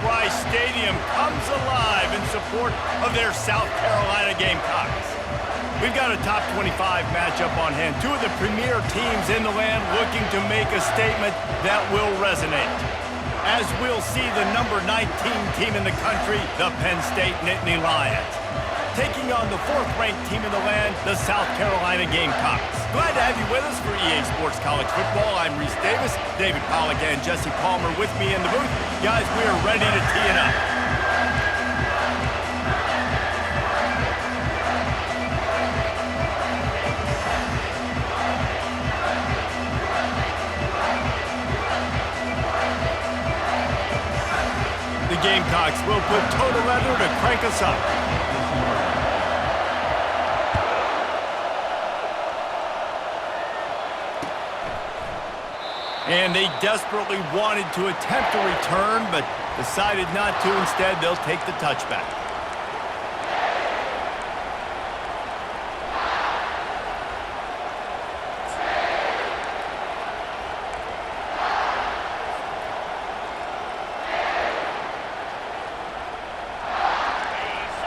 Rice Stadium comes alive in support of their South Carolina Gamecocks. We've got a top 25 matchup on hand. Two of the premier teams in the land looking to make a statement that will resonate. As we'll see the number 19 team in the country, the Penn State Nittany Lions, taking on the fourth-ranked team in the land, the South Carolina Gamecocks. Glad to have you with us for EA Sports College Football. I'm Reese Davis, David Pollack and Jesse Palmer with me in the booth. Guys, we are ready to tee it up. The Gamecocks will put total leather to crank us up. And they desperately wanted to attempt a return, but decided not to. Instead, they'll take the touchback.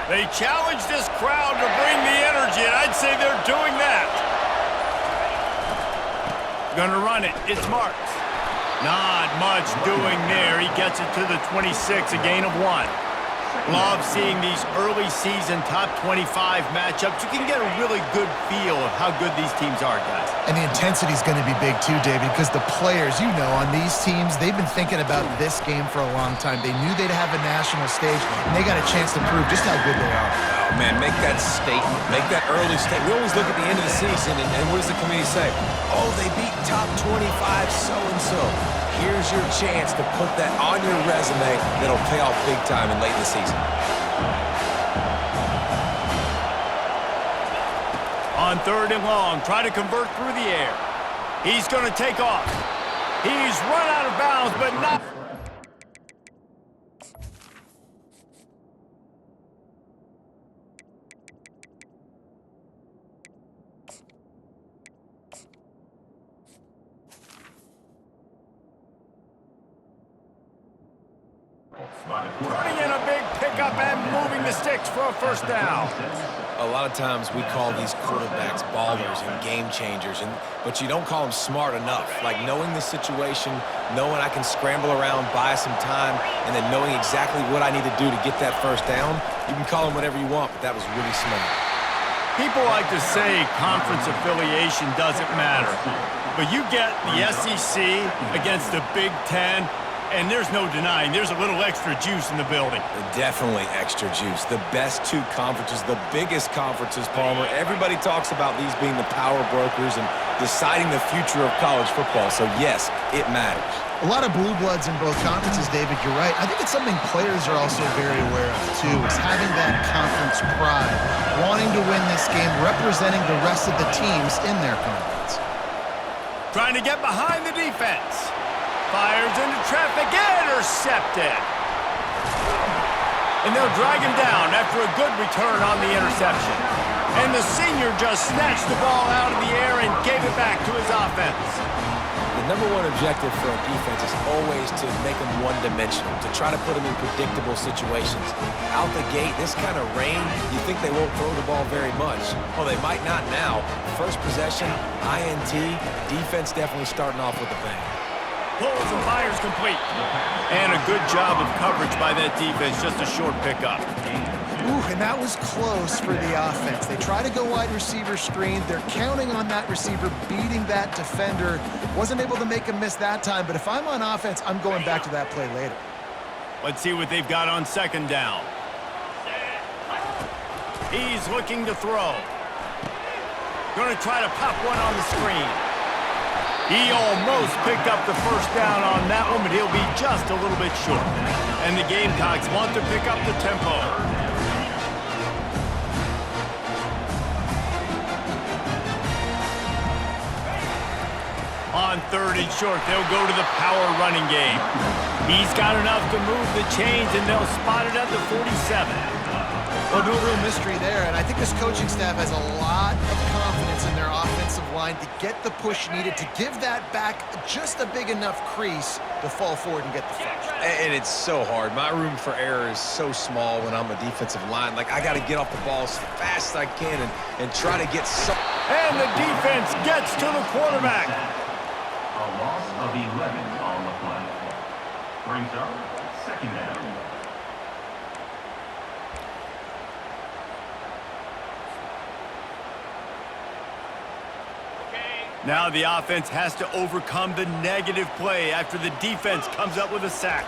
They challenge this crowd to bring the energy, and I'd say they're doing that. Gonna run it. It's marked. Not much doing there. He gets it to the 26, a gain of 1. Love seeing these early season top 25 matchups. You can get a really good feel of how good these teams are, guys. And the intensity is going to be big too, David, because the players, you know, on these teams, they've been thinking about this game for a long time. They knew they'd have a national stage, and they got a chance to prove just how good they are. Oh, man, make that statement. Make that early statement. We always look at the end of the season, and what does the committee say? Oh, they beat top 25 so-and-so. Here's your chance to put that on your resume that'll pay off big time and late in the season. On 3rd and long, try to convert through the air. He's going to take off. He's run out of bounds, but not... Turning in a big pickup and moving the sticks for a first down. A lot of times we call these quarterbacks ballers and game changers, but you don't call them smart enough. Like knowing the situation, knowing I can scramble around, buy some time, and then knowing exactly what I need to do to get that first down. You can call them whatever you want, but that was really smart. People like to say conference affiliation doesn't matter, but you get the SEC against the Big Ten, and there's no denying there's a little extra juice in the building. Definitely extra juice. The best two conferences, the biggest conferences, Palmer. Everybody talks about these being the power brokers and deciding the future of college football. So, yes, it matters. A lot of blue bloods in both conferences, David, you're right. I think it's something players are also very aware of, too, is having that conference pride, wanting to win this game, representing the rest of the teams in their conference. Trying to get behind the defense. Fires into traffic, intercepted. And they'll drag him down after a good return on the interception. And the senior just snatched the ball out of the air and gave it back to his offense. The number one objective for a defense is always to make them one-dimensional, to try to put them in predictable situations. Out the gate, this kind of rain, you think they won't throw the ball very much. Well, they might not now. First possession, INT, defense definitely starting off with a bang. Pulls and fires complete. And a good job of coverage by that defense, just a short pickup. Ooh, and that was close for the offense. They try to go wide receiver screen. They're counting on that receiver beating that defender. Wasn't able to make him miss that time, but if I'm on offense, I'm going back to that play later. Let's see what they've got on 2nd down. He's looking to throw. Going to try to pop one on the screen. He almost picked up the first down on that one, but he'll be just a little bit short. And the Gamecocks want to pick up the tempo. On 3rd and short, they'll go to the power running game. He's got enough to move the chains, and they'll spot it at the 47. Well, no real mystery there, and I think this coaching staff has a lot of confidence in their offensive line to get the push needed to give that back just a big enough crease to fall forward and get the first. And it's so hard. My room for error is so small when I'm a defensive line. Like, I got to get off the ball as fast as I can and try to get some. And the defense gets to the quarterback. A loss of 11 on the play. Brings up second down. Now the offense has to overcome the negative play after the defense comes up with a sack.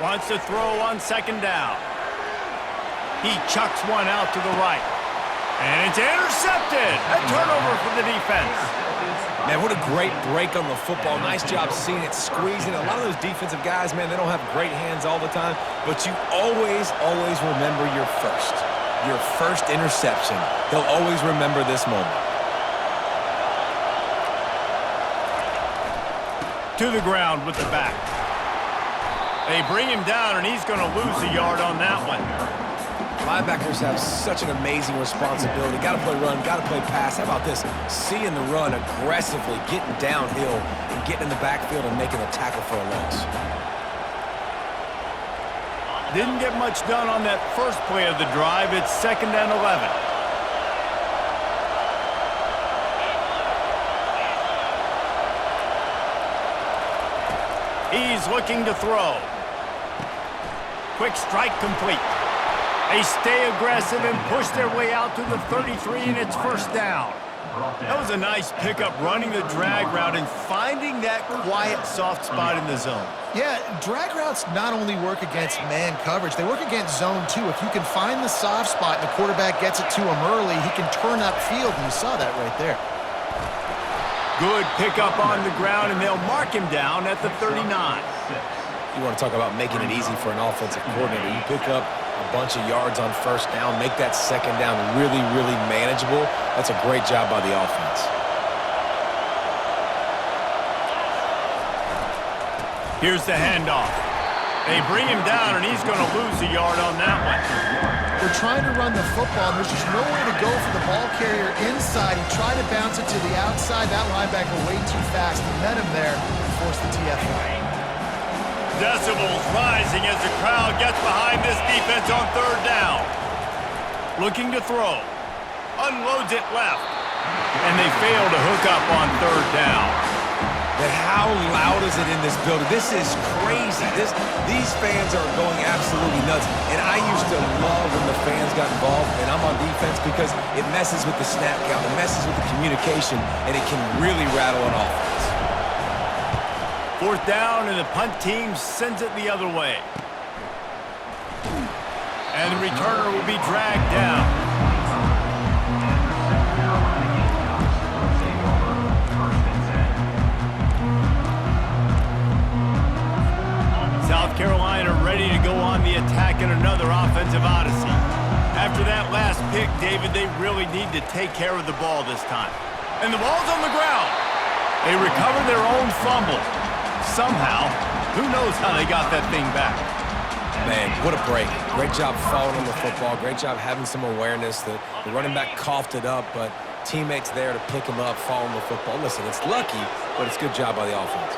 Wants to throw on second down. He chucks one out to the right. And it's intercepted. A turnover for the defense. Man, what a great break on the football. Nice job seeing it, squeezing. A lot of those defensive guys, man, they don't have great hands all the time, but you always remember your first interception. They'll always remember this moment. To the ground with the back. They bring him down, and he's going to lose a yard on that one. Linebackers have such an amazing responsibility. Got to play run, got to play pass. How about this? Seeing the run aggressively, getting downhill, and getting in the backfield and making a tackle for a loss. Didn't get much done on that first play of the drive. It's 2nd and 11. He's looking to throw. Quick strike complete. They stay aggressive and push their way out to the 33, and it's first down. That was a nice pickup, running the drag route and finding that quiet, soft spot in the zone. Yeah, drag routes not only work against man coverage, they work against zone too. If you can find the soft spot and the quarterback gets it to him early, he can turn upfield, and you saw that right there. Good pickup on the ground, and they'll mark him down at the 39. You want to talk about making it easy for an offensive coordinator. You pick up a bunch of yards on first down, make that second down really manageable. That's a great job by the offense. Here's the handoff. They bring him down, and he's going to lose a yard on that one. They're trying to run the football, and there's just nowhere to go for the ball carrier inside. He tried to bounce it to the outside. That linebacker way too fast. He met him there and forced the TFL. Decibels rising as the crowd gets behind this defense on 3rd down. Looking to throw. Unloads it left. And they fail to hook up on 3rd down. But how loud is it in this building? This is crazy. These fans are going absolutely nuts. And I used to love when the fans got involved, and I'm on defense because it messes with the snap count, it messes with the communication, and it can really rattle an offense. 4th down, and the punt team sends it the other way. And the returner will be dragged down. South Carolina ready to go on the attack in another offensive odyssey. After that last pick, David, they really need to take care of the ball this time. And the ball's on the ground. They recover their own fumble. Somehow, who knows how they got that thing back. Man, what a break. Great job following on the football. Great job having some awareness. The running back coughed it up, but teammates there to pick him up, following the football. Listen, it's lucky, but it's a good job by the offense.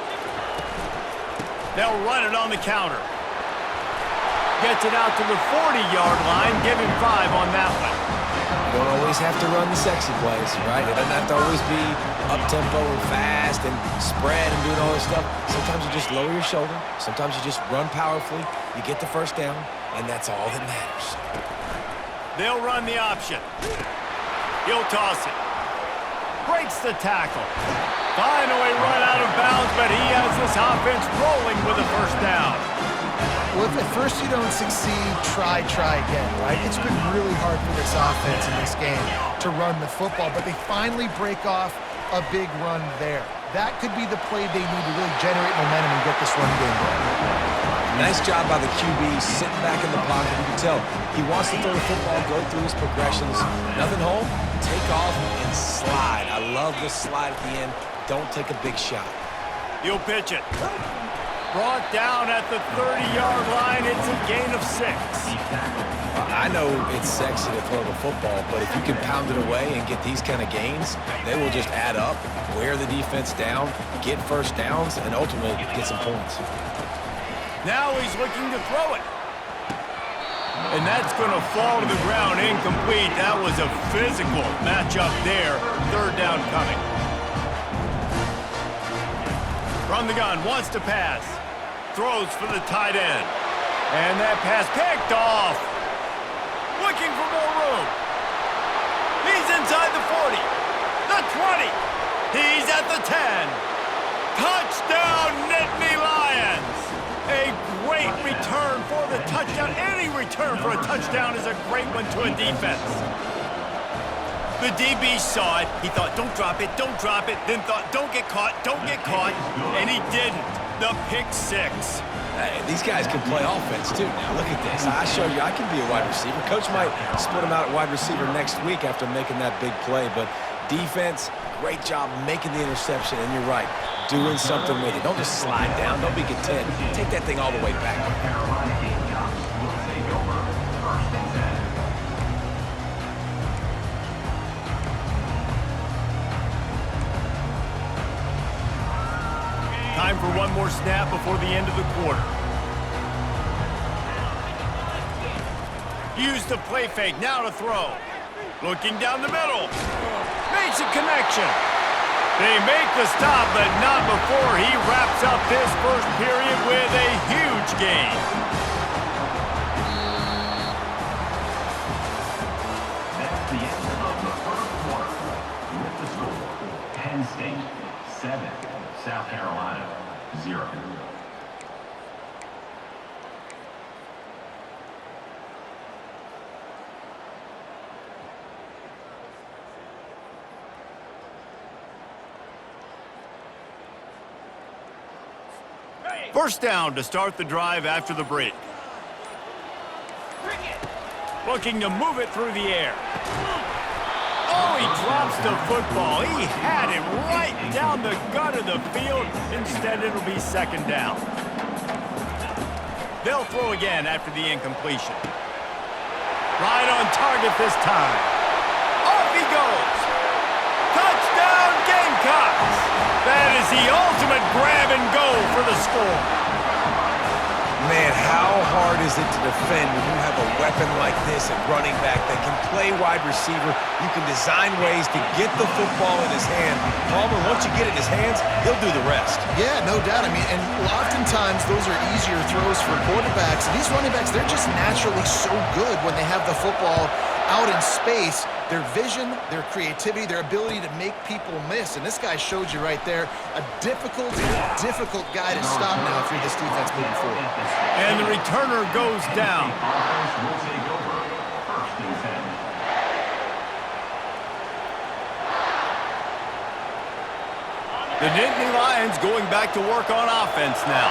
They'll run it on the counter. Gets it out to the 40-yard line. Give him 5 on that one. You don't always have to run the sexy plays, right? It doesn't have to always be up-tempo and fast and spread and doing all this stuff. Sometimes you just lower your shoulder. Sometimes you just run powerfully. You get the first down, and that's all that matters. They'll run the option. He'll toss it. Breaks the tackle. Finally run out of bounds, but he has this offense rolling with a first down. Well, if at first you don't succeed, try again, right? It's been really hard for this offense in this game to run the football, but they finally break off a big run there. That could be the play they need to really generate momentum and get this run game going. Nice job by the QB, sitting back in the pocket. You can tell he wants to throw the football, go through his progressions. Nothing home, take off and slide. I love the slide at the end. Don't take a big shot. He'll pitch it. Brought down at the 30-yard line. It's a gain of 6. I I know it's sexy to throw the football, but if you can pound it away and get these kind of gains, they will just add up, wear the defense down, get first downs, and ultimately get some points. Now he's looking to throw it. And that's going to fall to the ground incomplete. That was a physical matchup there. Third down coming. From the gun, wants to pass. Throws for the tight end. And that pass picked off. Looking for more room. He's inside the 40. The 20. He's at the 10. Touchdown, Nittany Lions. A great return for the touchdown. Any return for a touchdown is a great one to a defense. The DB saw it. He thought, don't drop it, don't drop it. Then thought, don't get caught, don't get caught. And he didn't. The pick six. Hey, these guys can play offense, too. Now, look at this. I show you I can be a wide receiver. Coach might split him out at wide receiver next week after making that big play. But defense, great job making the interception. And you're right, doing something with it. Don't just slide down. Don't be content. Take that thing all the way back. Carolina Gamecocks will take over first and 10. Time for one more snap before the end of the quarter. Use the play fake, now to throw. Looking down the middle. Makes a connection. They make the stop, but not before he wraps up this first period with a huge gain. That's the end of the first quarter. With the score, Penn State 7, South Carolina 0. First down to start the drive after the break. Looking to move it through the air. Oh, he drops the football. He had it right down the gut of the field. Instead, it'll be second down. They'll throw again after the incompletion. Right on target this time. Off he goes. Touchdown, Gamecocks. That is the ultimate grab and go for the score. Man, how hard is it to defend when you have a weapon like this at running back that can play wide receiver? You can design ways to get the football in his hand. Palmer, once you get it in his hands, he'll do the rest. Yeah, no doubt. I mean, and oftentimes those are easier throws for quarterbacks. These running backs, they're just naturally so good when they have the football out in space. Their vision, their creativity, their ability to make people miss. And this guy showed you right there, a difficult guy to stop now if you're this defense moving forward. And the returner goes down. Offense will take over first and 10. The Nittany Lions going back to work on offense now.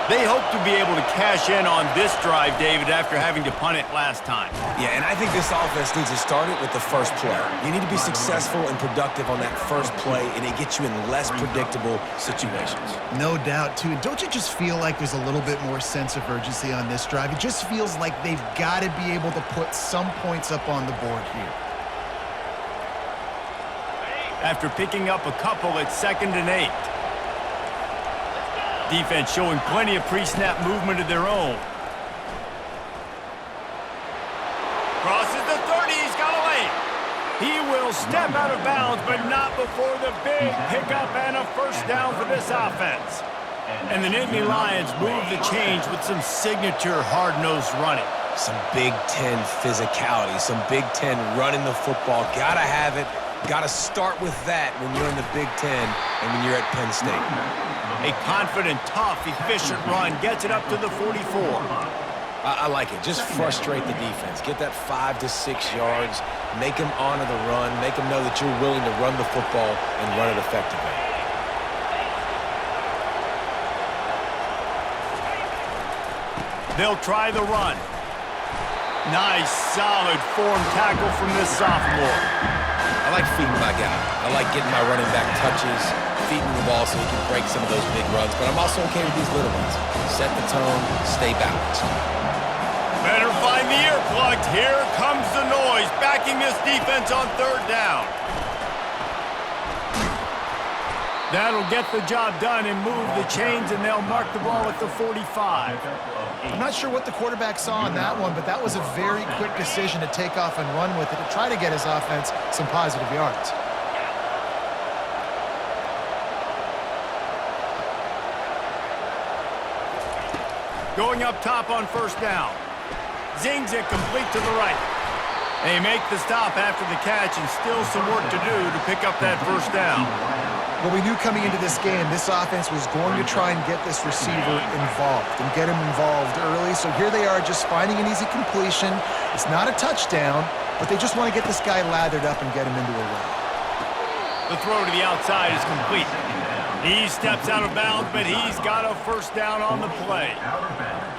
They hope to be able to cash in on this drive, David, after having to punt it last time. Yeah, and I think this offense needs to start it with the first play. You need to be successful and productive on that first play, and it gets you in less predictable situations. No doubt, too. Don't you just feel like there's a little bit more sense of urgency on this drive? It just feels like they've got to be able to put some points up on the board here. After picking up a couple at 2nd and 8. Defense showing plenty of pre-snap movement of their own. Crosses the 30, he's got a lane. He will step out of bounds, but not before the big pickup and a first down for this offense. And the Nittany Lions move the change with some signature hard-nosed running. Some Big Ten physicality, some Big Ten running the football. Gotta have it. Gotta start with that when you're in the Big Ten and when you're at Penn State. A confident, tough, efficient run gets it up to the 44. I like it. Just frustrate the defense. Get that 5 to 6 yards. Make them honor the run. Make them know that you're willing to run the football and run it effectively. They'll try the run. Nice, solid form tackle from this sophomore. I like feeding my guy. I like getting my running back touches, feeding the ball so he can break some of those big runs, but I'm also okay with these little ones. Set the tone, stay balanced. Better find the earplugs. Here comes the noise, backing this defense on third down. That'll get the job done and move the chains, and they'll mark the ball at the 45. I'm not sure what the quarterback saw on that one, but that was a very quick decision to take off and run with it to try to get his offense some positive yards. Going up top on first down. Zings it complete to the right. They make the stop after the catch, and still some work to do to pick up that first down. Well, we knew coming into this game, this offense was going to try and get this receiver involved and get him involved early. So here they are just finding an easy completion. It's not a touchdown, but they just want to get this guy lathered up and get him into a run. The throw to the outside is complete. He steps out of bounds, but he's got a first down on the play.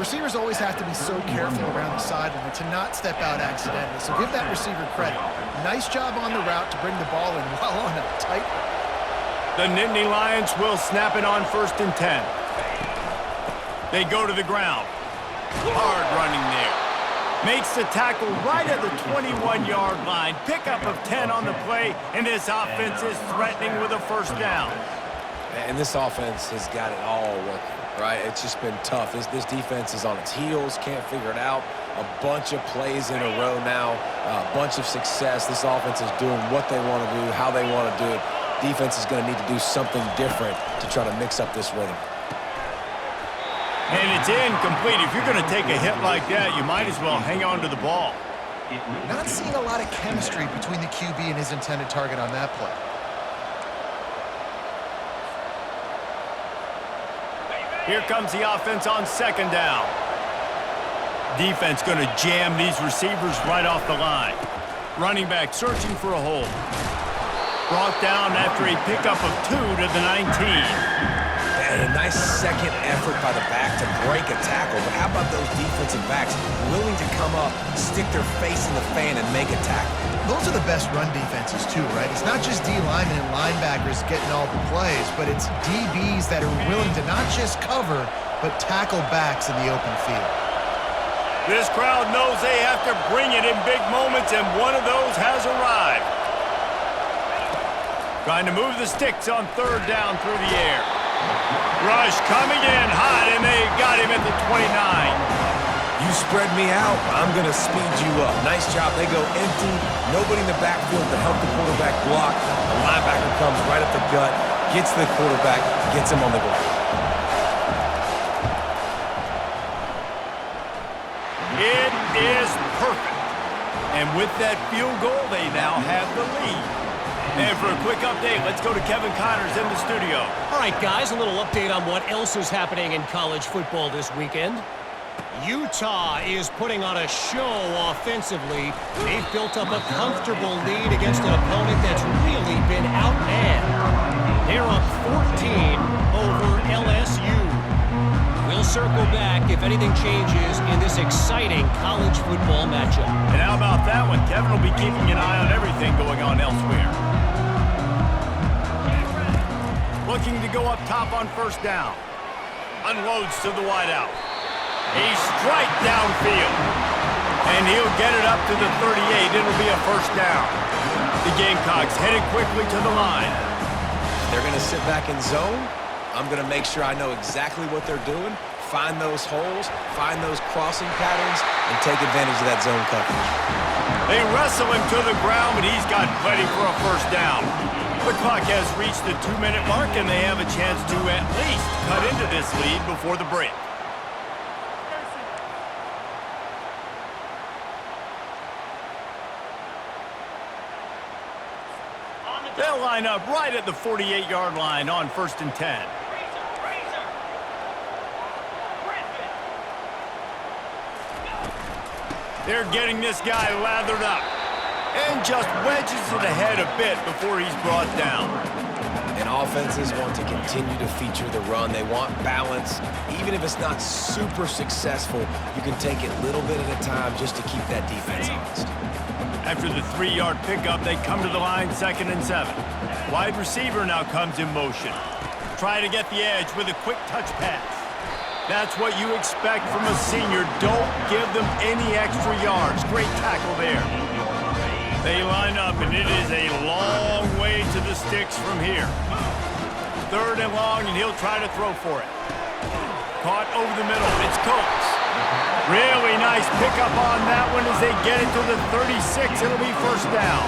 Receivers always have to be so careful around the sideline to not step out accidentally. So give that receiver credit. Nice job on the route to bring the ball in well on a tight. The Nittany Lions will snap it on 1st and 10. They go to the ground. Hard running there. Makes the tackle right at the 21-yard line. Pickup of 10 on the play, and this offense is threatening with a first down. And this offense has got it all working, right? It's just been tough. This defense is on its heels, can't figure it out. A bunch of plays in a row now, a bunch of success. This offense is doing what they want to do, how they want to do it. Defense is going to need to do something different to try to mix up this rhythm. And it's incomplete. If you're going to take a hit like that, you might as well hang on to the ball. Not seeing a lot of chemistry between the QB and his intended target on that play. Here comes the offense on 2nd down. Defense going to jam these receivers right off the line. Running back searching for a hole. Brought down after a pickup of 2 to the 19. And a nice second effort by the back to break a tackle. But how about those defensive backs willing to come up, stick their face in the fan, and make a tackle? Those are the best run defenses too, right? It's not just D linemen and linebackers getting all the plays, but it's DBs that are willing to not just cover, but tackle backs in the open field. This crowd knows they have to bring it in big moments, and one of those has arrived. Trying to move the sticks on 3rd down through the air. Rush coming in hot, and they got him at the 29. You spread me out, I'm going to speed you up. Nice job. They go empty. Nobody in the backfield to help the quarterback block. The linebacker comes right up the gut, gets the quarterback, gets him on the ground. It is perfect. And with that field goal, they now have the lead. And for a quick update, let's go to Kevin Connors in the studio. All right, guys, a little update on what else is happening in college football this weekend. Utah is putting on a show offensively. They've built up a comfortable lead against an opponent that's really been outmanned. They're up 14 over LSU. We'll circle back if anything changes in this exciting college football matchup. And how about that one? Kevin will be keeping an eye on everything going on elsewhere. Looking to go up top on 1st down. Unloads to the wideout. A strike downfield. And he'll get it up to the 38. It'll be a first down. The Gamecocks headed quickly to the line. They're going to sit back in zone. I'm going to make sure I know exactly what they're doing, find those holes, find those crossing patterns, and take advantage of that zone coverage. They wrestle him to the ground, but he's got plenty for a first down. The clock has reached the 2-minute mark, and they have a chance to at least cut into this lead before the break. They'll line up right at the 48-yard line on 1st and 10. They're getting this guy lathered up and just wedges it ahead a bit before he's brought down. And offenses want to continue to feature the run. They want balance. Even if it's not super successful, you can take it little bit at a time just to keep that defense honest. After the 3-yard pickup, they come to the line 2nd and 7. Wide receiver now comes in motion. Try to get the edge with a quick touch pass. That's what you expect from a senior. Don't give them any extra yards. Great tackle there. They line up, and it is a long way to the sticks from here. 3rd and long, and he'll try to throw for it. Caught over the middle. It's Coates. Really nice pickup on that one as they get it to the 36. It'll be 1st down.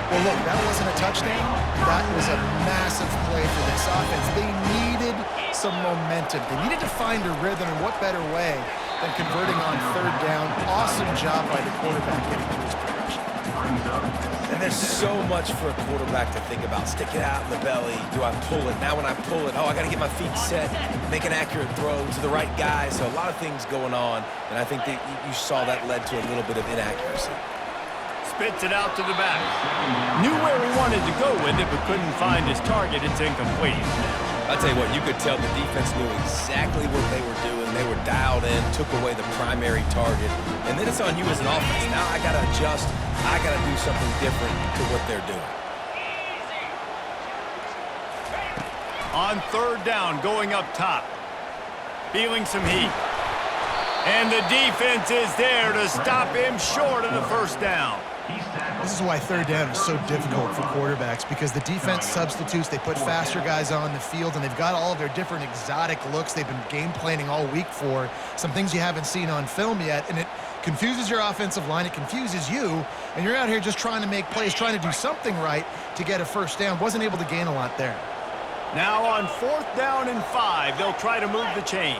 Well, look, that wasn't a touchdown. That was a massive play for this offense. They needed some momentum. They needed to find a rhythm, and what better way than converting on 3rd down. Awesome job by the quarterback getting through his progression. And there's so much for a quarterback to think about. Stick it out in the belly. Do I pull it? Now when I pull it, I got to get my feet set, make an accurate throw to the right guy. So a lot of things going on, and I think that you saw that led to a little bit of inaccuracy. Spits it out to the back. Knew where he wanted to go with it, but couldn't find his target. It's incomplete. I'll tell you what, you could tell the defense knew exactly what they were doing. They were dialed in, took away the primary target. And then it's on you as an offense. Now I got to adjust. I got to do something different to what they're doing. On 3rd down, going up top. Feeling some heat. And the defense is there to stop him short of the 1st down. This is why 3rd down is so difficult for quarterbacks, because the defense substitutes. They put faster guys on the field, and they've got all of their different exotic looks they've been game planning all week for, some things you haven't seen on film yet, and it confuses your offensive line. It confuses you, and you're out here just trying to make plays, trying to do something right to get a 1st down. Wasn't able to gain a lot there. Now on 4th down and 5, they'll try to move the chains.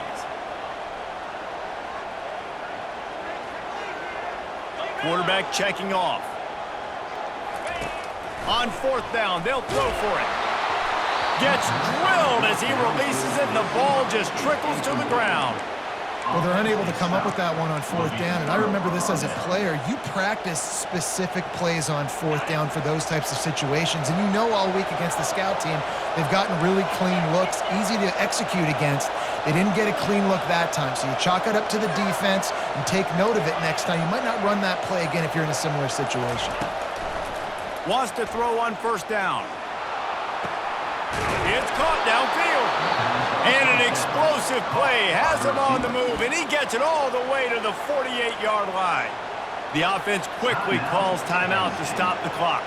Quarterback checking off. On 4th down, they'll throw for it. Gets drilled as he releases it, and the ball just trickles to the ground. Well, they're unable to come up with that one on 4th down, and I remember this as a player. You practice specific plays on 4th down for those types of situations, and you know all week against the scout team, they've gotten really clean looks, easy to execute against. They didn't get a clean look that time, so you chalk it up to the defense and take note of it next time. You might not run that play again if you're in a similar situation. Wants to throw on 1st down. It's caught downfield. And an explosive play has him on the move, and he gets it all the way to the 48-yard line. The offense quickly calls timeout to stop the clock.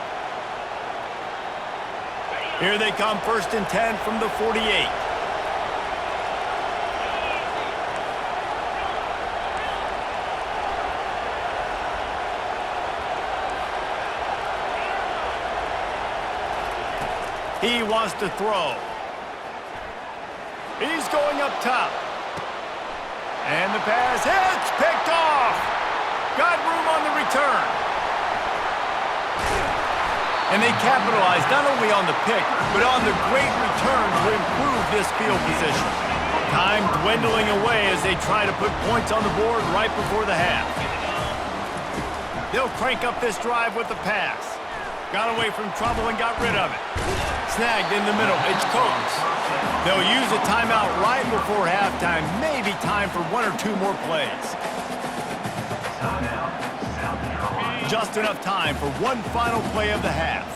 Here they come, 1st and 10 from the 48. He wants to throw. He's going up top. And the pass hits, picked off. Got room on the return. And they capitalized not only on the pick, but on the great return to improve this field position. Time dwindling away as they try to put points on the board right before the half. They'll crank up this drive with the pass. Got away from trouble and got rid of it. Snagged in the middle. It's Coates. They'll use a timeout right before halftime. Maybe time for 1 or 2 more plays. Just enough time for one final play of the half.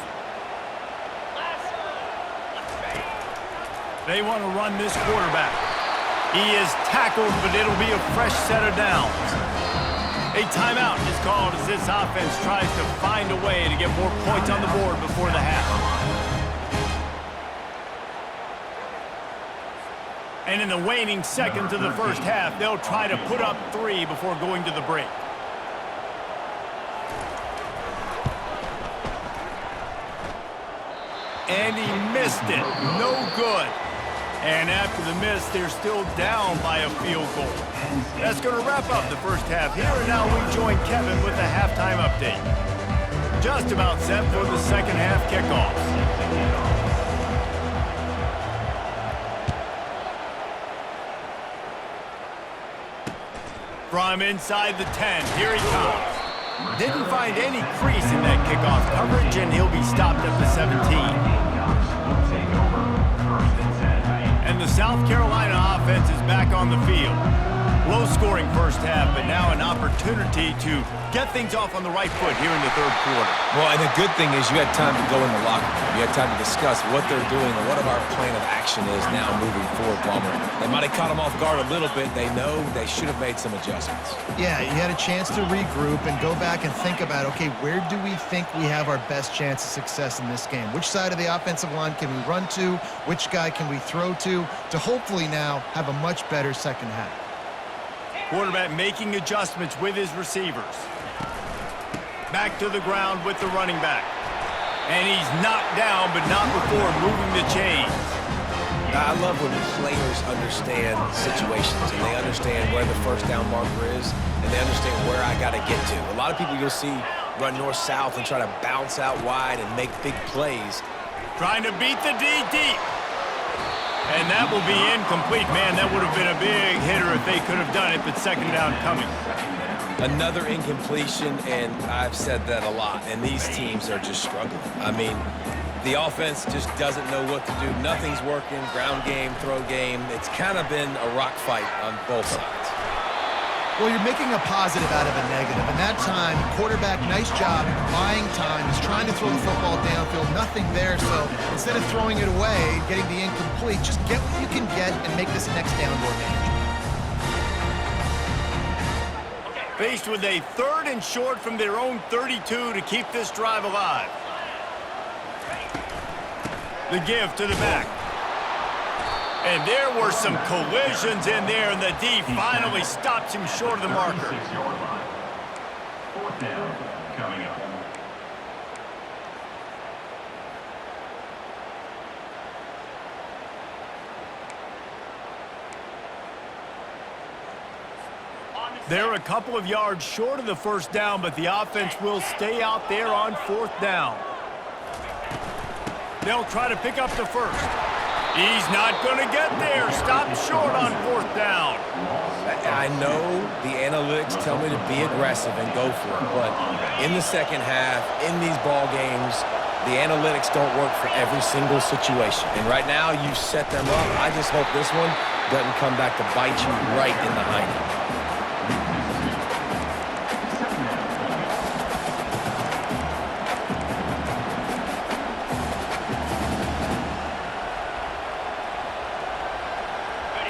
They want to run this quarterback. He is tackled, but it'll be a fresh set of downs. A timeout is called as this offense tries to find a way to get more points on the board before the half. And in the waning seconds of the 1st half, they'll try to put up 3 before going to the break. And he missed it. No good. And after the miss, they're still down by a field goal. That's going to wrap up the 1st half here, and now we join Kevin with the halftime update. Just about set for the 2nd half kickoff. From inside the 10, here he comes. Didn't find any crease in that kickoff coverage, and he'll be stopped at the 17. And the South Carolina offense is back on the field. Low-scoring first half, but now an opportunity to get things off on the right foot here in the third quarter. Well, and the good thing is you had time to go in the locker room. You had time to discuss what they're doing and what our plan of action is now moving forward, Palmer. They might have caught them off guard a little bit. They know they should have made some adjustments. Yeah, you had a chance to regroup and go back and think about, okay, where do we think we have our best chance of success in this game? Which side of the offensive line can we run to? Which guy can we throw to hopefully now have a much better second half? Quarterback making adjustments with his receivers. Back to the ground with the running back. And he's knocked down, but not before moving the chains. I love when players understand situations and they understand where the first down marker is and they understand where I got to get to. A lot of people you'll see run north-south and try to bounce out wide and make big plays. Trying to beat the D deep. And that will be incomplete. Man, that would have been a big hitter if they could have done it, but second down coming. Another incompletion, and I've said that a lot, and these teams are just struggling. I mean, the offense just doesn't know what to do. Nothing's working, ground game, throw game. It's kind of been a rock fight on both sides. Well, you're making a positive out of a negative. And that time, quarterback, nice job buying time. He's trying to throw the football downfield. Nothing there. So instead of throwing it away, getting the incomplete, just get what you can get and make this next down more manageable. Faced with a 3rd and short from their own 32 to keep this drive alive. The give to the back. And there were some collisions in there, and the D finally stops him short of the marker. 6-yard line. 4th down coming up. They're a couple of yards short of the first down, but the offense will stay out there on 4th down. They'll try to pick up the first. He's not going to get there. Stop short on 4th down. I know the analytics tell me to be aggressive and go for it, but in the second half, in these ball games, the analytics don't work for every single situation. And right now, you set them up. I just hope this one doesn't come back to bite you right in the hiney.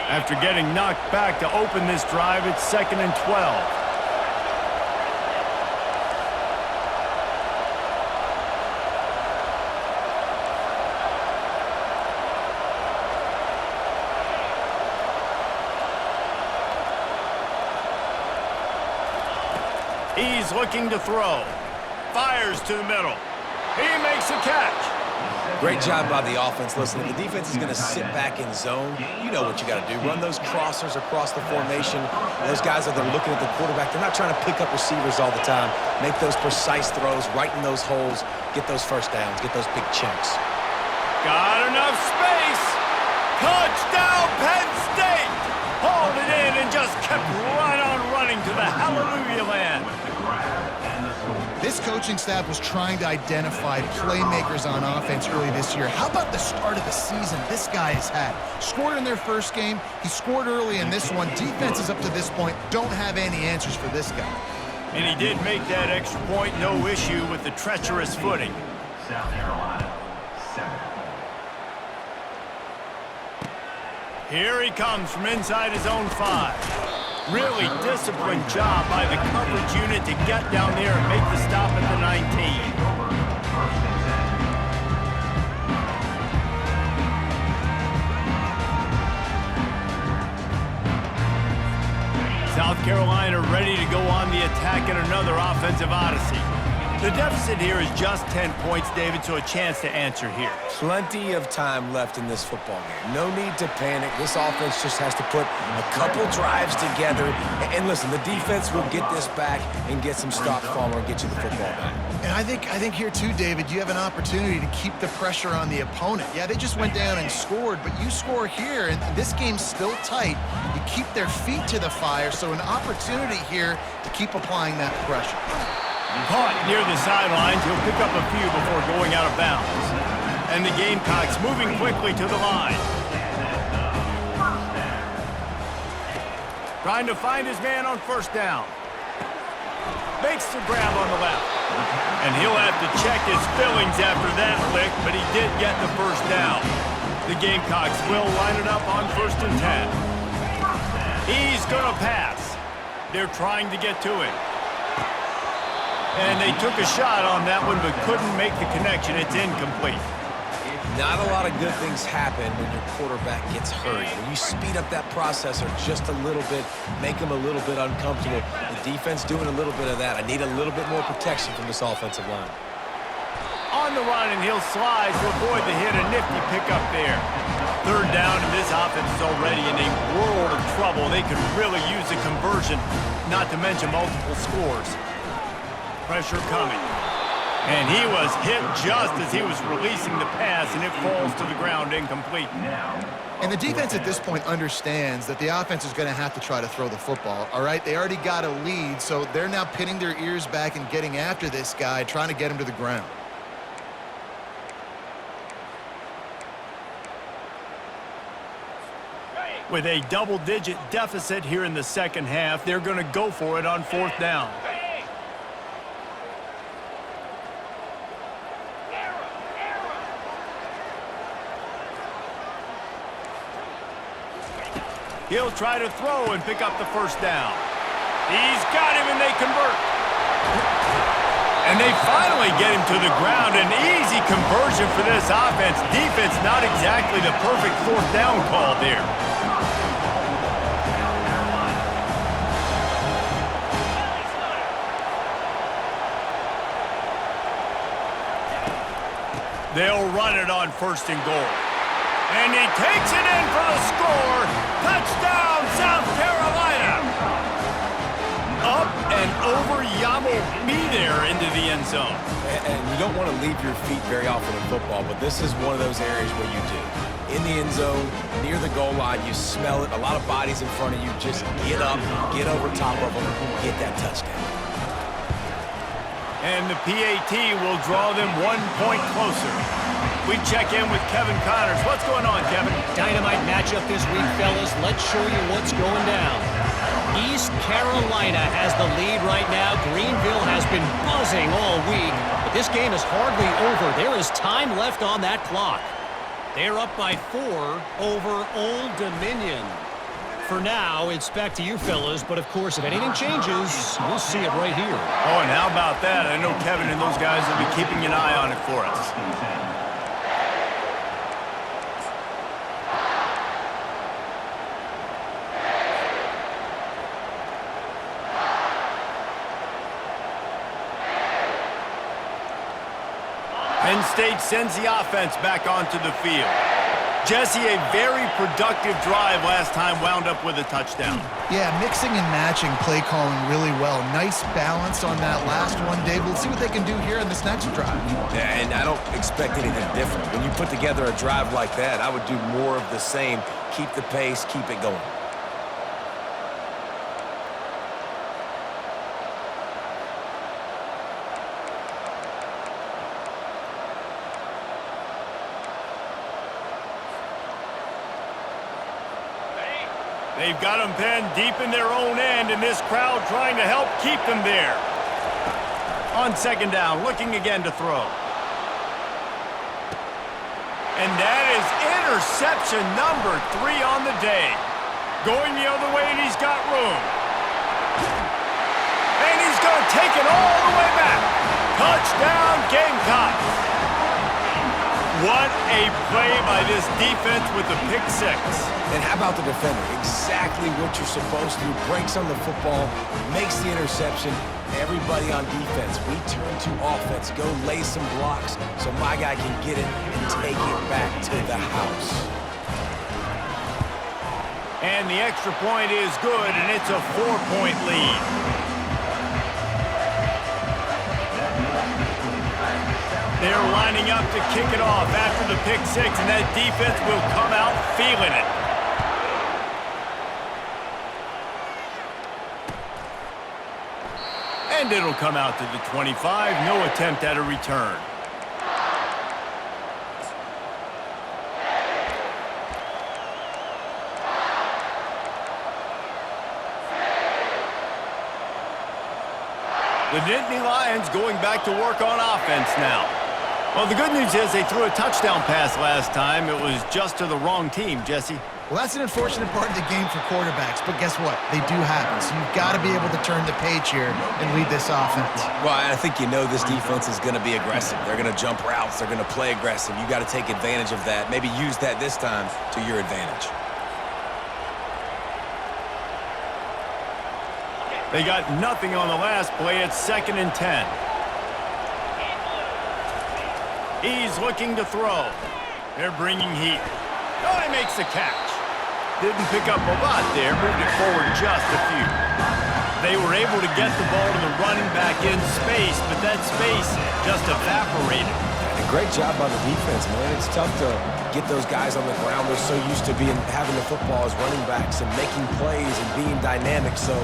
After getting knocked back to open this drive, it's 2nd and 12. He's looking to throw. Fires to the middle. He makes a catch. Great job by the offense. Listen, if the defense is going to sit back in zone, you know what you got to do. Run those crossers across the formation. Those guys that are looking at the quarterback, they're not trying to pick up receivers all the time. Make those precise throws right in those holes. Get those first downs. Get those big chunks. Got enough space. Touchdown, Penn State. Hauled it in and just kept right on running to the hallelujah land. This coaching staff was trying to identify playmakers on offense early this year. How about the start of the season this guy has had? Scored in their first game. He scored early in this one. Defenses up to this point don't have any answers for this guy. And he did make that extra point, no issue with the treacherous footing. South Carolina, 7. Here he comes from inside his own 5. Really disciplined job by the coverage unit to get down there and make the stop at the 19. South Carolina ready to go on the attack in another offensive odyssey. The deficit here is just 10 points, David, so a chance to answer here. Plenty of time left in this football game. No need to panic. This offense just has to put a couple drives together. And listen, the defense will get this back and get some stops, Palmer, and get you the football back. And I think here, too, David, you have an opportunity to keep the pressure on the opponent. Yeah, they just went down and scored, but you score here, and this game's still tight. You keep their feet to the fire, so an opportunity here to keep applying that pressure. Caught near the sidelines. He'll pick up a few before going out of bounds. And the Gamecocks moving quickly to the line. Trying to find his man on first down. Makes the grab on the left. And he'll have to check his fillings after that lick, but he did get the first down. The Gamecocks will line it up on 1st and 10. He's going to pass. They're trying to get to it. And they took a shot on that one, but couldn't make the connection. It's incomplete. Not a lot of good things happen when your quarterback gets hurt. When you speed up that processor just a little bit, make him a little bit uncomfortable. The defense doing a little bit of that. I need a little bit more protection from this offensive line. On the run, and he'll slide to avoid the hit. A nifty pickup there. 3rd down, and this offense is already in a world of trouble. They could really use a conversion, not to mention multiple scores. Pressure coming. And he was hit just as he was releasing the pass, and it falls to the ground incomplete. And the defense at this point understands that the offense is going to have to try to throw the football, all right? They already got a lead, so they're now pinning their ears back and getting after this guy, trying to get him to the ground. With a double-digit deficit here in the second half, they're going to go for it on 4th down. He'll try to throw and pick up the first down. He's got him, and they convert. And they finally get him to the ground. An easy conversion for this offense. Defense, not exactly the perfect 4th down call there. They'll run it on 1st and goal. And he takes it in for the score. Touchdown, South Carolina. Up and over Yamo be there into the end zone. And you don't want to leave your feet very often in football, but this is one of those areas where you do. In the end zone, near the goal line, you smell it. A lot of bodies in front of you. Just get up, get over top of them, get that touchdown. And the PAT will draw them 1 point closer. We check in with Kevin Connors. What's going on, Kevin? Dynamite matchup this week, fellas. Let's show you what's going down. East Carolina has the lead right now. Greenville has been buzzing all week, but this game is hardly over. There is time left on that clock. They're up by 4 over Old Dominion. For now, it's back to you, fellas, but of course, if anything changes, we'll see it right here. Oh, and how about that? I know Kevin and those guys will be keeping an eye on it for us. Penn State sends the offense back onto the field. Jesse, a very productive drive last time, wound up with a touchdown. Yeah, mixing and matching play calling really well. Nice balance on that last one, Dave. We'll see what they can do here in this next drive. Yeah, and I don't expect anything different. When you put together a drive like that, I would do more of the same. Keep the pace, keep it going. They've got them pinned deep in their own end, and this crowd trying to help keep them there. On 2nd down, looking again to throw. And that is interception number 3 on the day. Going the other way, and he's got room. And he's going to take it all the way back. Touchdown, Gamecocks. What a play by this defense with the pick 6. And how about the defender? Exactly what you're supposed to do. Breaks on the football, makes the interception. Everybody on defense, we turn to offense. Go lay some blocks so my guy can get it and take it back to the house. And the extra point is good, and it's a 4-point lead. They're lining up to kick it off after the pick 6, and that defense will come out feeling it. And it'll come out to the 25. No attempt at a return. The Nittany Lions going back to work on offense now. Well, the good news is they threw a touchdown pass last time. It was just to the wrong team, Jesse. Well, that's an unfortunate part of the game for quarterbacks, but guess what? They do happen, so you've got to be able to turn the page here and lead this offense. Well, I think you know this defense is going to be aggressive. They're going to jump routes. They're going to play aggressive. You got to take advantage of that. Maybe use that this time to your advantage. They got nothing on the last play. It's 2nd and 10. He's looking to throw. They're bringing heat. Oh, he makes the catch. Didn't pick up a lot there. Moved it forward just a few. They were able to get the ball to the running back in space, but that space just evaporated. And a great job by the defense, man. It's tough to get those guys on the ground. They're so used to having the football as running backs and making plays and being dynamic. So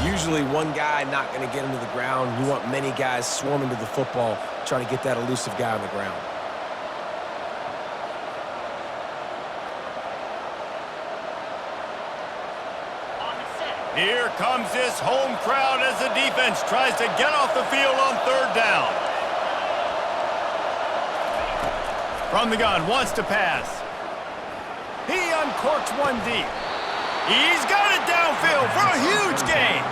usually one guy not going to get him to the ground. You want many guys swarming to the football, trying to get that elusive guy on the ground. Here comes this home crowd as the defense tries to get off the field on 3rd down. From the gun, wants to pass. He uncorks one deep. He's got it downfield for a huge gain.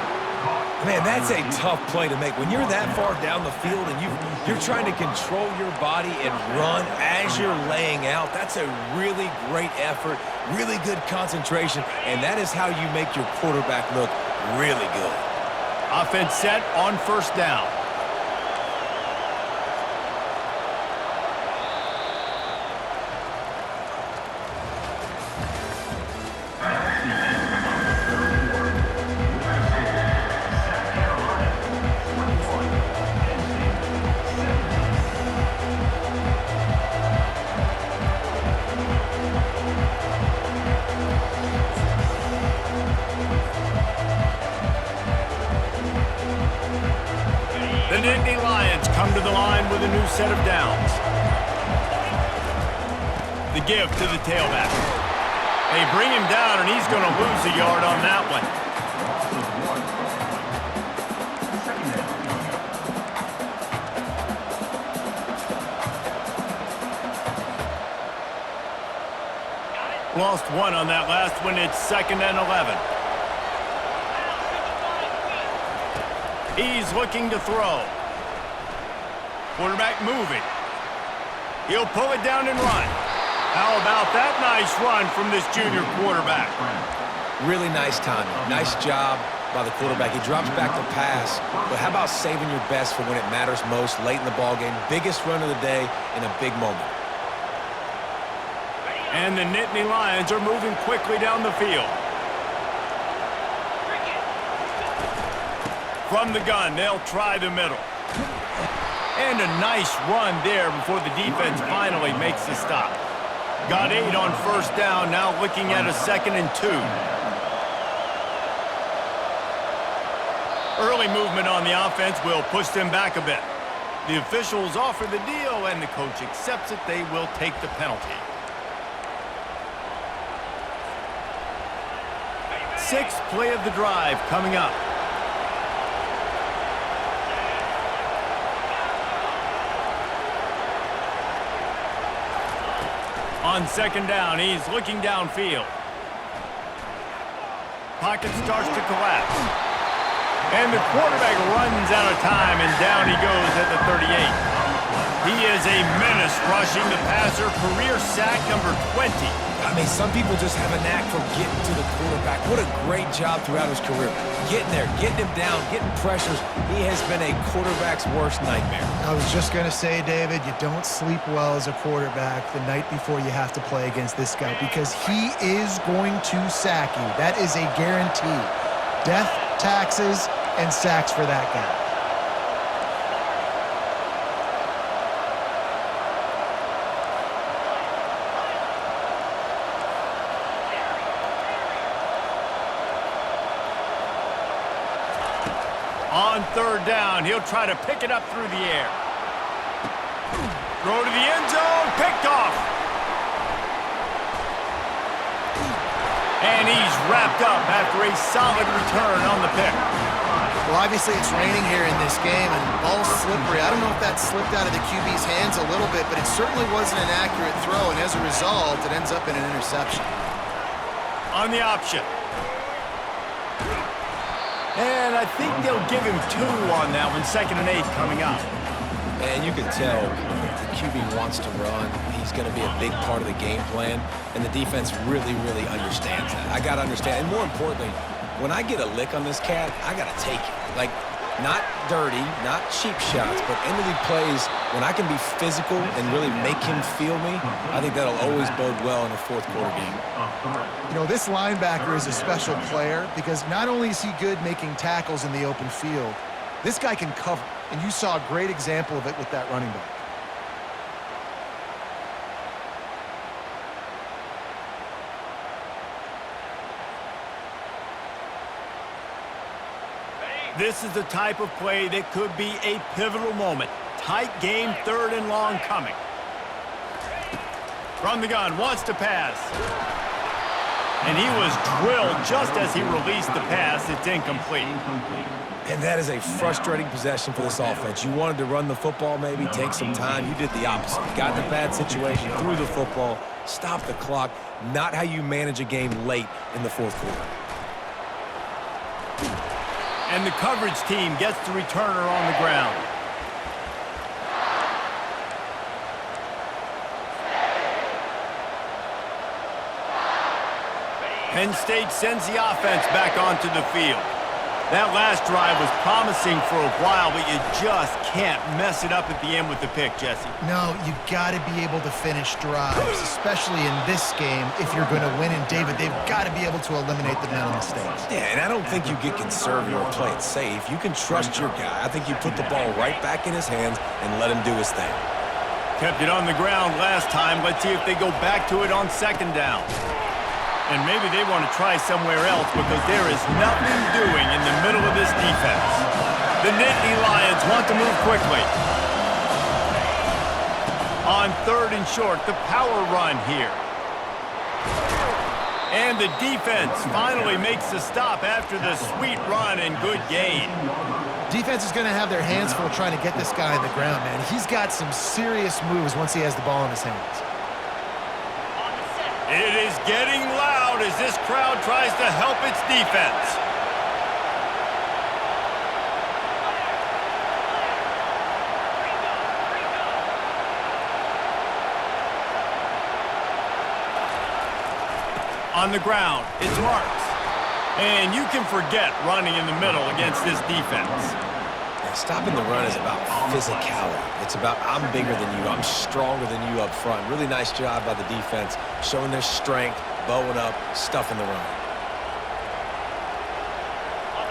Man, that's a tough play to make. When you're that far down the field and you're trying to control your body and run as you're laying out, that's a really great effort, really good concentration, and that is how you make your quarterback look really good. Offense set on 1st down. The Nittany Lions come to the line with a new set of downs. The give to the tailback. They bring him down, and he's going to lose a yard on that one. Lost one on that last one. It's 2nd and 11. He's looking to throw. Quarterback moving. He'll pull it down and run. How about that nice run from this junior quarterback? Really nice timing. Nice job by the quarterback. He drops back to pass, but how about saving your best for when it matters most, late in the ballgame? Biggest run of the day in a big moment. And the Nittany Lions are moving quickly down the field. From the gun, they'll try the middle. And a nice run there before the defense finally makes the stop. Got 8 on 1st down, now looking at a 2nd and 2. Early movement on the offense will push them back a bit. The officials offer the deal, and the coach accepts it. They will take the penalty. 6th play of the drive coming up. On 2nd down, he's looking downfield. Pocket starts to collapse. And the quarterback runs out of time, and down he goes at the 38. He is a menace rushing the passer, career sack number 20. I mean, some people just have a knack for getting to the quarterback. What a great job throughout his career. Getting there, getting him down, getting pressures. He has been a quarterback's worst nightmare. I was just going to say, David, you don't sleep well as a quarterback the night before you have to play against this guy because he is going to sack you. That is a guarantee. Death, taxes, and sacks for that guy. On 3rd down, he'll try to pick it up through the air. Throw to the end zone, picked off. And he's wrapped up after a solid return on the pick. Well, obviously it's raining here in this game, and ball's slippery. I don't know if that slipped out of the QB's hands a little bit, but it certainly wasn't an accurate throw, and as a result, it ends up in an interception. On the option. And I think they'll give him 2 on that one, 2nd and 8 coming up. And you can tell the QB wants to run. He's going to be a big part of the game plan, and the defense really, really understands that. I got to understand, and more importantly, when I get a lick on this cat, I got to take it. Like, not dirty, not cheap shots, but end-of-the plays, when I can be physical and really make him feel me, I think that'll always bode well in a fourth-quarter game. You know, this linebacker is a special player because not only is he good making tackles in the open field, this guy can cover, and you saw a great example of it with that running back. This is the type of play that could be a pivotal moment. Tight game, 3rd and long coming. From the gun, wants to pass. And he was drilled just as he released the pass. It's incomplete. And that is a frustrating possession for this offense. You wanted to run the football, maybe take some time. You did the opposite. Got in a bad situation, threw the football, stopped the clock. Not how you manage a game late in the fourth quarter. And the coverage team gets the returner on the ground. Penn State sends the offense back onto the field. That last drive was promising for a while, but you just can't mess it up at the end with the pick, Jesse. No, you got to be able to finish drives, especially in this game. If you're going to win, and David, they've got to be able to eliminate the mental mistakes. Yeah, and I don't think you get conservative or play it safe. You can trust your guy. I think you put the ball right back in his hands and let him do his thing. Kept it on the ground last time. Let's see if they go back to it on 2nd down. And maybe they want to try somewhere else because there is nothing doing in the middle of this defense. The Nittany Lions want to move quickly. On 3rd and short, the power run here. And the defense finally makes the stop after the sweet run and good gain. Defense is going to have their hands full trying to get this guy on the ground, man. He's got some serious moves once he has the ball in his hands. It is getting loud as this crowd tries to help its defense. On the ground, it's Marks. And you can forget running in the middle against this defense. Stopping the run is about physicality. It's about I'm bigger than you, I'm stronger than you up front. Really nice job by the defense, showing their strength, bowing up, stuffing the run.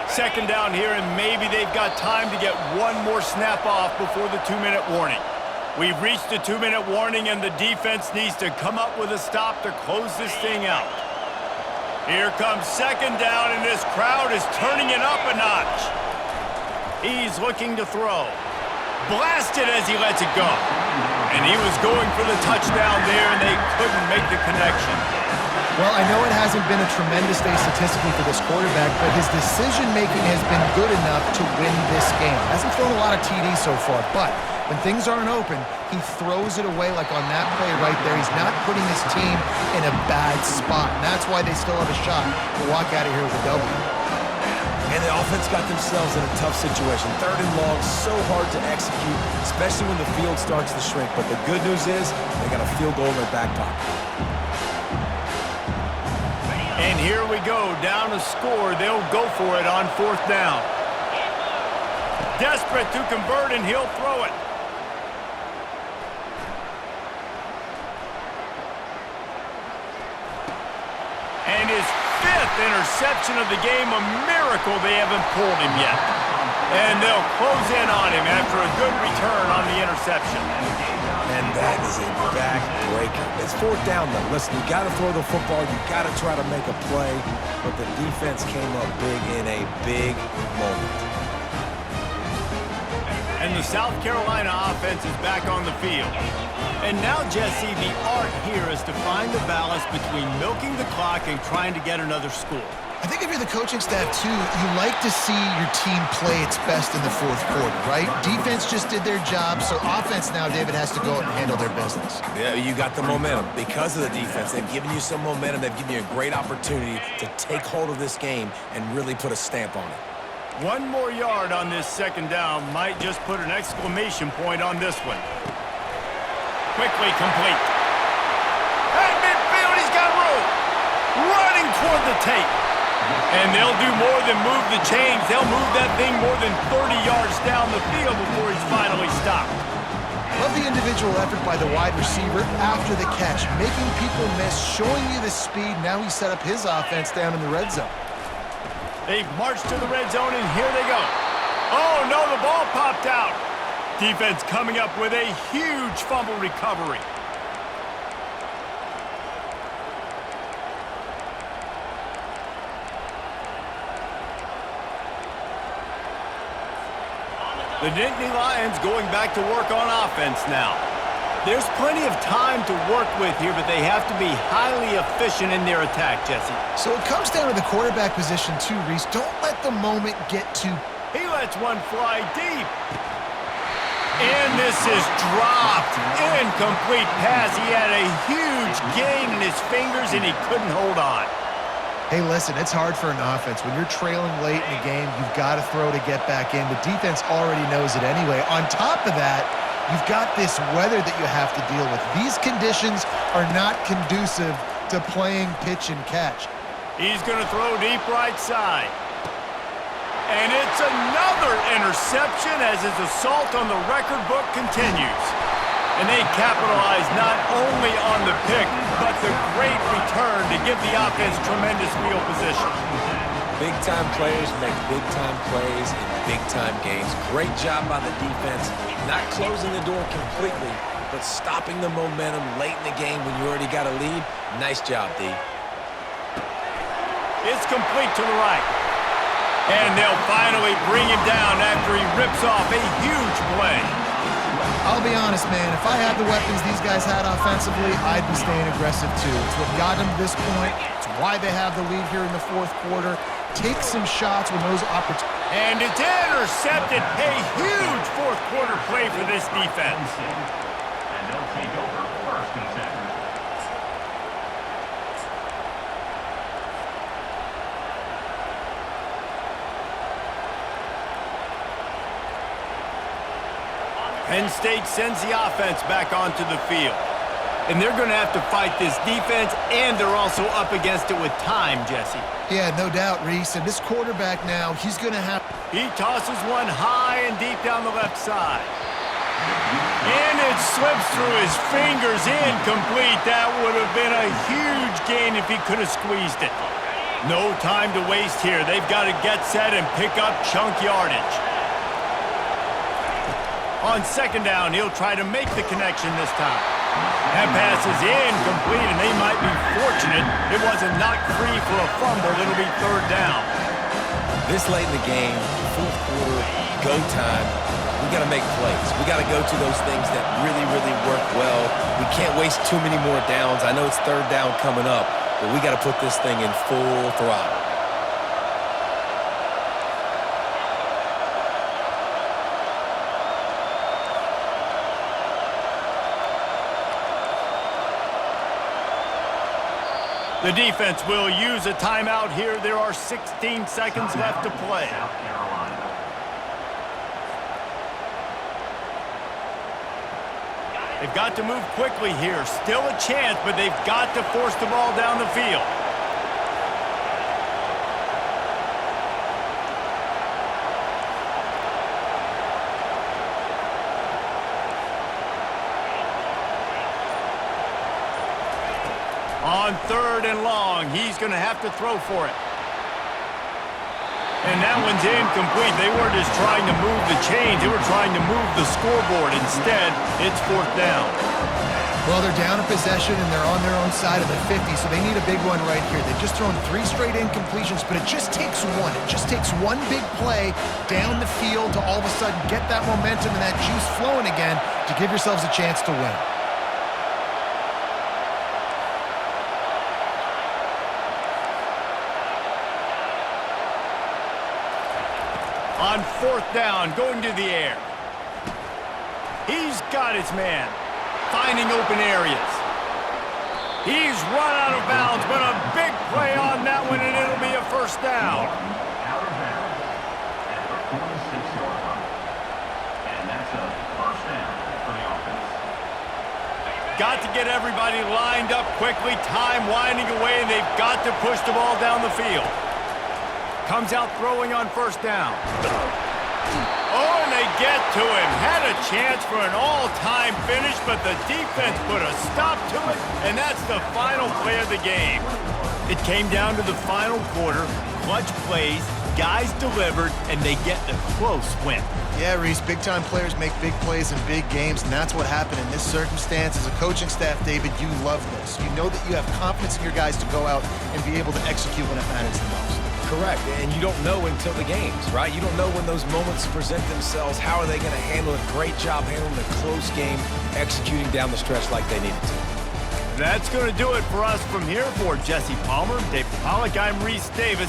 2nd down here, and maybe they've got time to get one more snap off before the 2-minute warning. We've reached the 2-minute warning, and the defense needs to come up with a stop to close this thing out. Here comes 2nd down, and this crowd is turning it up a notch. He's looking to throw. Blasted as he lets it go. And he was going for the touchdown there, and they couldn't make the connection. Well, I know it hasn't been a tremendous day statistically for this quarterback, but his decision-making has been good enough to win this game. Hasn't thrown a lot of TDs so far, but when things aren't open, he throws it away like on that play right there. He's not putting his team in a bad spot, and that's why they still have a shot to walk out of here with a W. And the offense got themselves in a tough situation. 3rd and long, so hard to execute, especially when the field starts to shrink. But the good news is they got a field goal in their back pocket. And here we go, down a score. They'll go for it on 4th down. Desperate to convert, and he'll throw it. And his 5th interception of the game, a miracle they haven't pulled him yet. And they'll close in on him after a good return on the interception. And that is a back-breaker. It's 4th down, though. Listen, you got to throw the football. You got to try to make a play. But the defense came up big in a big moment. And the South Carolina offense is back on the field. And now, Jesse, the art here is to find the balance between milking the clock and trying to get another score. I think if you're the coaching staff, too, you like to see your team play its best in the fourth quarter, right? Defense just did their job, so offense now, David, has to go out and handle their business. Yeah, you got the momentum. Because of the defense, they've given you some momentum. They've given you a great opportunity to take hold of this game and really put a stamp on it. One more yard on this second down might just put an exclamation point on this one. Quickly complete. At midfield, he's got room. Running toward the tape. And they'll do more than move the chains. They'll move that thing more than 30 yards down the field before he's finally stopped. Love the individual effort by the wide receiver after the catch, making people miss, showing you the speed. Now he set up his offense down in the red zone. They've marched to the red zone, and here they go. Oh, no, the ball popped out. Defense coming up with a huge fumble recovery. The Nittany Lions going back to work on offense now. There's plenty of time to work with here, but they have to be highly efficient in their attack, Jesse. So it comes down to the quarterback position too, Reese. Don't let the moment get too... He lets one fly deep. And this is dropped. Incomplete pass. He had a huge gain in his fingers, and he couldn't hold on. Hey, listen, it's hard for an offense. When you're trailing late in the game, you've got to throw to get back in. The defense already knows it anyway. On top of that, you've got this weather that you have to deal with. These conditions are not conducive to playing pitch and catch. He's going to throw deep right side. And it's another interception as his assault on the record book continues. And they capitalize not only on the pick, but the great return to give the offense tremendous field position. Big-time players make big-time plays in big-time games. Great job by the defense, not closing the door completely, but stopping the momentum late in the game when you already got a lead. Nice job, D. It's complete to the right. And they'll finally bring him down after he rips off a huge play. I'll be honest, man. If I had the weapons these guys had offensively, I'd be staying aggressive too. It's what got them to this point. It's why they have the lead here in the fourth quarter. Take some shots when those opportunities... And it's intercepted. A huge fourth quarter play for this defense. And they'll take over first and 10. Penn State sends the offense back onto the field. And they're going to have to fight this defense, and they're also up against it with time, Jesse. Yeah, no doubt, Reese. And this quarterback now, he's going to have... He tosses one high and deep down the left side. And it slips through his fingers, incomplete. That would have been a huge gain if he could have squeezed it. No time to waste here. They've got to get set and pick up chunk yardage. On second down, he'll try to make the connection this time. That pass is incomplete, and they might be fortunate it wasn't knocked free for a fumble. It'll be third down. This late in the game, fourth quarter, go time, we got to make plays. We got to go to those things that really, really work well. We can't waste too many more downs. I know it's third down coming up, but we got to put this thing in full throttle. The defense will use a timeout here. There are 16 seconds left to play. South Carolina. They've got to move quickly here. Still a chance, but they've got to force the ball down the field. On third and long, he's going to have to throw for it. And that one's incomplete. They weren't just trying to move the chains. They were trying to move the scoreboard. Instead, it's fourth down. Well, they're down in possession, and they're on their own side of the 50, so they need a big one right here. They've just thrown 3 straight incompletions, but it just takes one. It just takes one big play down the field to all of a sudden get that momentum and that juice flowing again to give yourselves a chance to win. on 4th down, going to the air. He's got his man, finding open areas. He's run out of bounds, but a big play on that one, and it'll be a 1st down. Out of bounds at the 46-yard line. And that's a 1st down for the offense. Got to get everybody lined up quickly, time winding away, and they've got to push the ball down the field. Comes out throwing on 1st down. Oh, and they get to him. Had a chance for an all-time finish, but the defense put a stop to it, and that's the final play of the game. It came down to the final quarter, clutch plays, guys delivered, and they get the close win. Yeah, Reese, big-time players make big plays in big games, and that's what happened in this circumstance. As a coaching staff, David, you love this. You know that you have confidence in your guys to go out and be able to execute when it matters the most. Correct, and you don't know until the games, right? You don't know when those moments present themselves. How are they going to handle it? Great job handling a close game, executing down the stretch like they needed to. That's going to do it for us from here. For Jesse Palmer, David Pollack, I'm Reese Davis.